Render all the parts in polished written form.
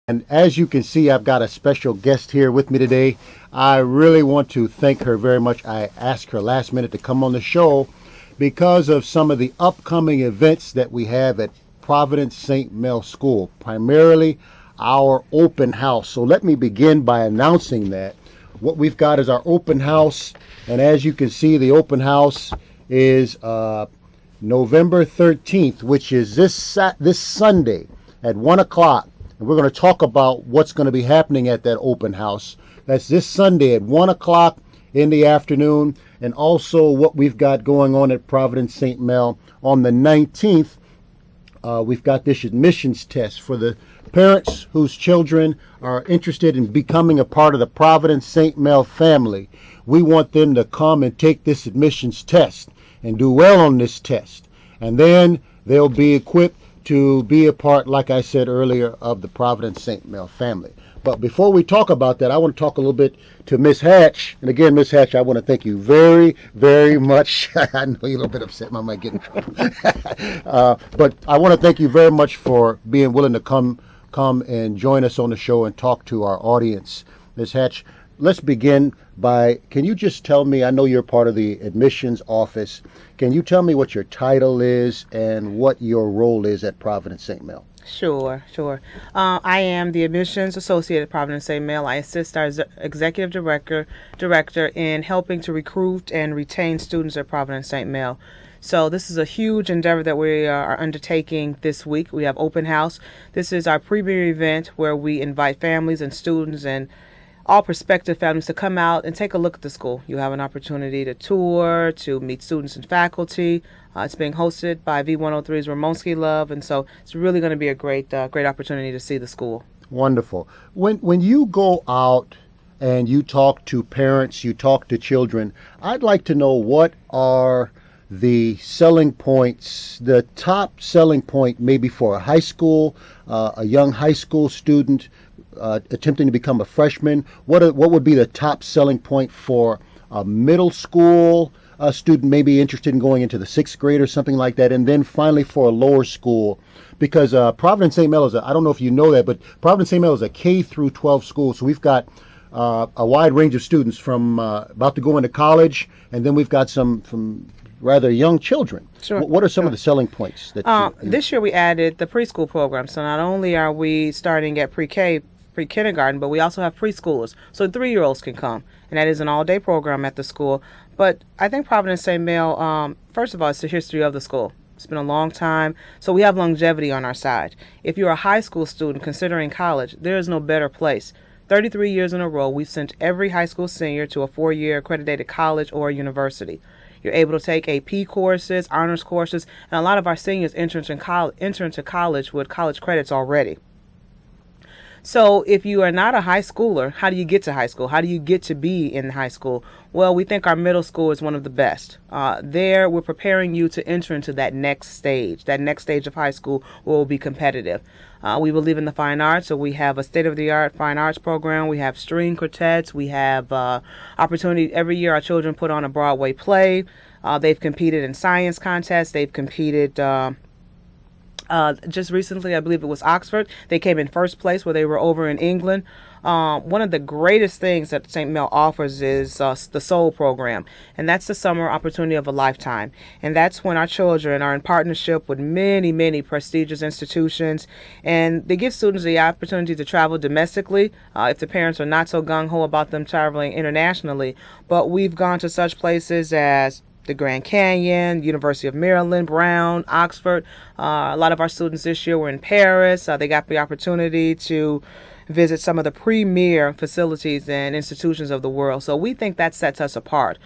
And as you can see, I've got a special guest here with me today. I really want to thank her very much. I asked her last minute to come on the show because of some of the upcoming events that we have at Providence St. Mel School, primarily our open house. So let me begin by announcing that. What we've got is our open house, and as you can see, the open house is November 13th, which is this Sunday at 1 o'clock. And we're going to talk about what's going to be happening at that open house. That's this Sunday at 1 o'clock in the afternoon. And also what we've got going on at Providence St. Mel on the 19th. We've got this admissions test for the parents whose children are interested in becoming a part of the Providence St. Mel family. We want them to come and take this admissions test and do well on this test. And then they'll be equipped to be a part, like I said earlier, of the Providence St. Mel family. But before we talk about that, I want to talk a little bit to Miss Hatch. And again, Miss Hatch, I want to thank you very, very much. I know you're a little bit upset. I might get in trouble. But I want to thank you very much for being willing to come and join us on the show and talk to our audience. Miss Hatch, let's begin by, can you just tell me, I know you're part of the admissions office, can you tell me what your title is and what your role is at Providence St. Mel? Sure. I am the admissions associate at Providence St. Mel. I assist our executive director in helping to recruit and retain students at Providence St. Mel. So this is a huge endeavor that we are undertaking this week. We have open house. This is our premier event where we invite families and students and all prospective families to come out and take a look at the school. You have an opportunity to tour, to meet students and faculty. It's being hosted by V103's Ramonski Love, and so it's really going to be a great opportunity to see the school. Wonderful. When you go out and you talk to parents, you talk to children, I'd like to know what are the selling points, the top selling point maybe for a high school, a young high school student attempting to become a freshman. What would be the top selling point for a middle school student maybe interested in going into the 6th grade or something like that, and then finally for a lower school? Because Providence St. Mel is I don't know if you know that, but Providence St. Mel is a K through 12 school, so we've got a wide range of students from about to go into college, and then we've got some from rather young children. Sure. What are some of the selling points that this year we added the preschool program, so not only are we starting at pre-kindergarten, but we also have preschoolers, so 3-year-olds can come, and that is an all-day program at the school. But I think Providence St. Mel, first of all, it's the history of the school. It's been a long time, so we have longevity on our side. If you're a high school student considering college, there is no better place. 33 years in a row, we've sent every high school senior to a 4-year accredited college or university. You're able to take AP courses, honors courses, and a lot of our seniors enter into college with college credits already. So if you are not a high schooler, how do you get to high school? How do you get to be in high school? Well, we think our middle school is one of the best. There, we're preparing you to enter into that next stage of high school where we'll be competitive. We believe in the fine arts, so we have a state-of-the-art fine arts program. We have string quartets. We have opportunity every year. Our children put on a Broadway play. They've competed in science contests. They've competed just recently, I believe it was Oxford. They came in first place where they were over in England. One of the greatest things that St. Mel offers is the SOUL program, and that's the summer opportunity of a lifetime. And that's when our children are in partnership with many, many prestigious institutions, and they give students the opportunity to travel domestically if the parents are not so gung-ho about them traveling internationally. But we've gone to such places as the Grand Canyon, University of Maryland, Brown, Oxford. A lot of our students this year were in Paris. They got the opportunity to visit some of the premier facilities and institutions of the world. So we think that sets us apart.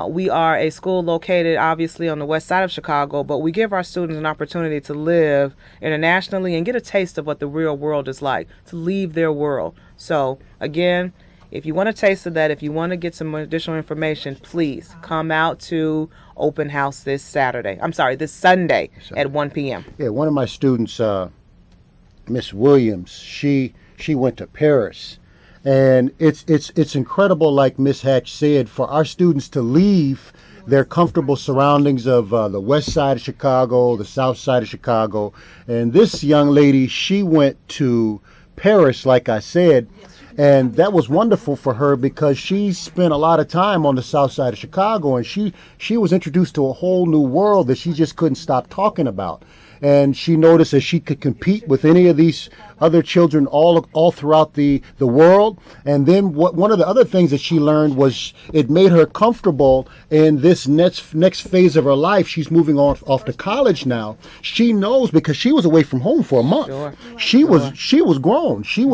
We are a school located obviously on the west side of Chicago, but we give our students an opportunity to live internationally and get a taste of what the real world is like, to leave their world. So again, if you want a taste of that, if you want to get some additional information, please come out to open house this Sunday at 1 p.m. Yeah, one of my students, Miss Williams, she went to Paris, and it's incredible, like Miss Hatch said, for our students to leave their comfortable surroundings of the west side of Chicago, the south side of Chicago, and this young lady, she went to Paris, like I said. And that was wonderful for her because she spent a lot of time on the south side of Chicago, and she was introduced to a whole new world that she just couldn't stop talking about. And she noticed that she could compete with any of these other children all throughout the world. And then one of the other things that she learned was it made her comfortable in this next phase of her life. She's moving off to college now. She knows because she was away from home for a month. Sure. She was grown. She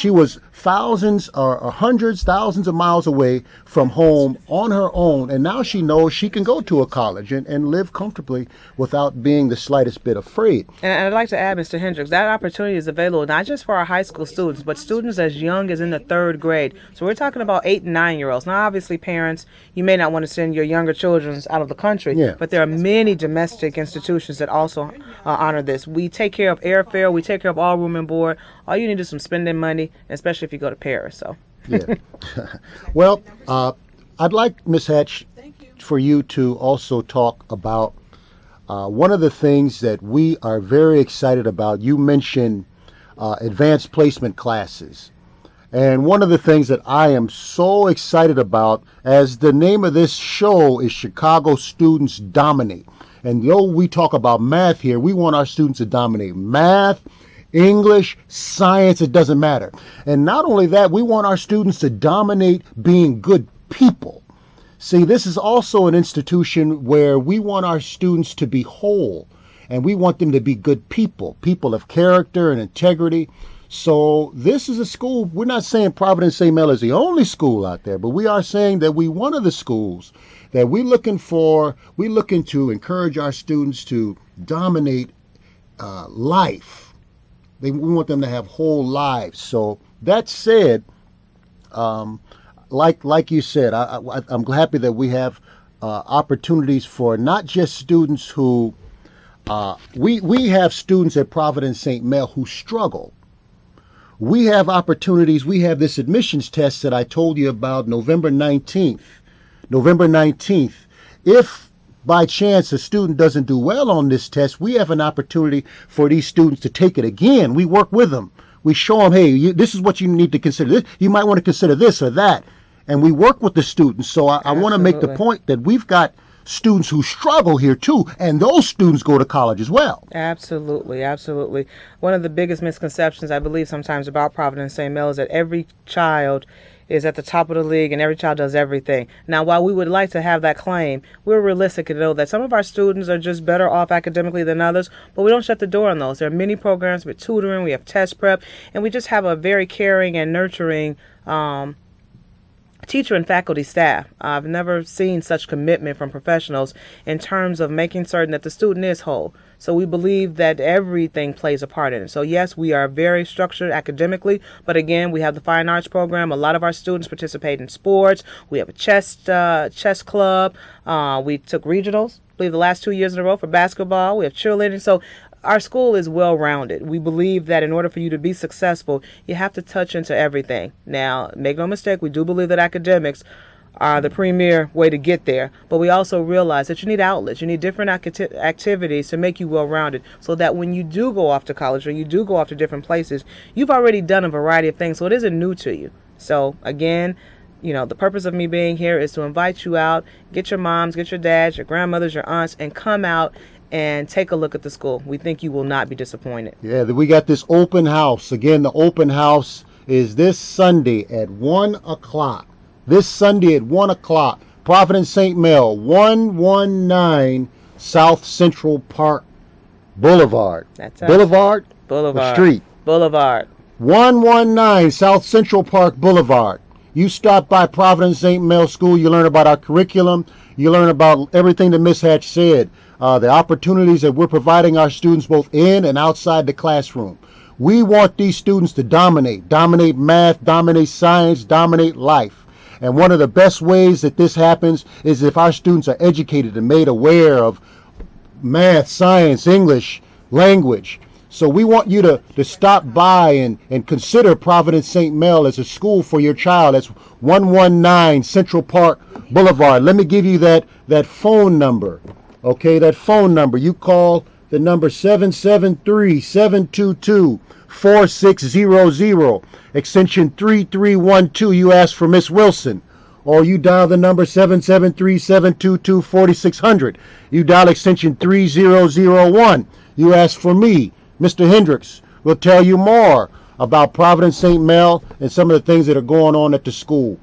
was thousands or hundreds, thousands of miles away from home on her own, and now she knows she can go to a college and live comfortably without being the slightest bit afraid. And I'd like to add, Mr. Hendricks, that opportunity is available not just for our high school students, but students as young as in the 3rd grade. So we're talking about 8 and 9-year-olds. Now, obviously, parents, you may not want to send your younger children out of the country, but there are many domestic institutions that also honor this. We take care of airfare. We take care of all room and board. All you need is some spending money, especially if you go to Paris. So, yeah. Well, I'd like, Ms. Hatch, for you to also talk about one of the things that we are very excited about. You mentioned advanced placement classes. And one of the things that I am so excited about, as the name of this show is Chicago Students Dominate. And though we talk about math here, we want our students to dominate math, English, science, it doesn't matter. And not only that, we want our students to dominate being good people. See, this is also an institution where we want our students to be whole, and we want them to be good people, people of character and integrity. So this is a school, we're not saying Providence St. Mel is the only school out there, but we are saying that we one of the schools that we're looking to encourage our students to dominate life. We want them to have whole lives. So that said, like you said, I'm happy that we have opportunities for not just students who we have students at Providence St. Mel who struggle. We have opportunities. We have this admissions test that I told you about November 19th. November 19th. If by chance a student doesn't do well on this test, we have an opportunity for these students to take it again. We work with them. We show them, hey, this is what you need to consider. You might want to consider this or that. And we work with the students. So I want to make the point that we've got students who struggle here too, and those students go to college as well. Absolutely, absolutely. One of the biggest misconceptions I believe sometimes about Providence St. Mel is that every child is at the top of the league and every child does everything. Now, while we would like to have that claim, we're realistic and know that some of our students are just better off academically than others, but we don't shut the door on those. There are many programs with tutoring, we have test prep, and we just have a very caring and nurturing teacher and faculty staff. I've never seen such commitment from professionals in terms of making certain that the student is whole. So we believe that everything plays a part in it. So yes, we are very structured academically, but again, we have the fine arts program. A lot of our students participate in sports. We have a chess club. We took regionals, I believe the last 2 years in a row for basketball. We have cheerleading. So our school is well-rounded. We believe that in order for you to be successful, you have to touch into everything. Now, make no mistake, we do believe that academics are the premier way to get there, but we also realize that you need outlets. You need different activities to make you well-rounded so that when you do go off to college or you do go off to different places, you've already done a variety of things, so it isn't new to you. So, again, you know, the purpose of me being here is to invite you out, get your moms, get your dads, your grandmothers, your aunts, and come out and take a look at the school. We think you will not be disappointed. Yeah, we got this open house. Again, the open house is this Sunday at 1 o'clock. This Sunday at 1 o'clock. Providence St. Mel, 119 South Central Park Boulevard. That's us. Boulevard? Boulevard. Or street? Boulevard. 119 South Central Park Boulevard. You stop by Providence St. Mel School, you learn about our curriculum, you learn about everything that Ms. Hatch said, the opportunities that we're providing our students both in and outside the classroom. We want these students to dominate math, dominate science, dominate life. And one of the best ways that this happens is if our students are educated and made aware of math, science, English, language. So we want you to stop by and consider Providence St. Mel as a school for your child. That's 119 Central Park Boulevard. Let me give you that phone number. Okay, that phone number. You call the number 773-722-4600, extension 3312. You ask for Miss Wilson. Or you dial the number 773-722-4600. You dial extension 3001. You ask for me. Mr. Hendricks will tell you more about Providence St. Mel and some of the things that are going on at the school.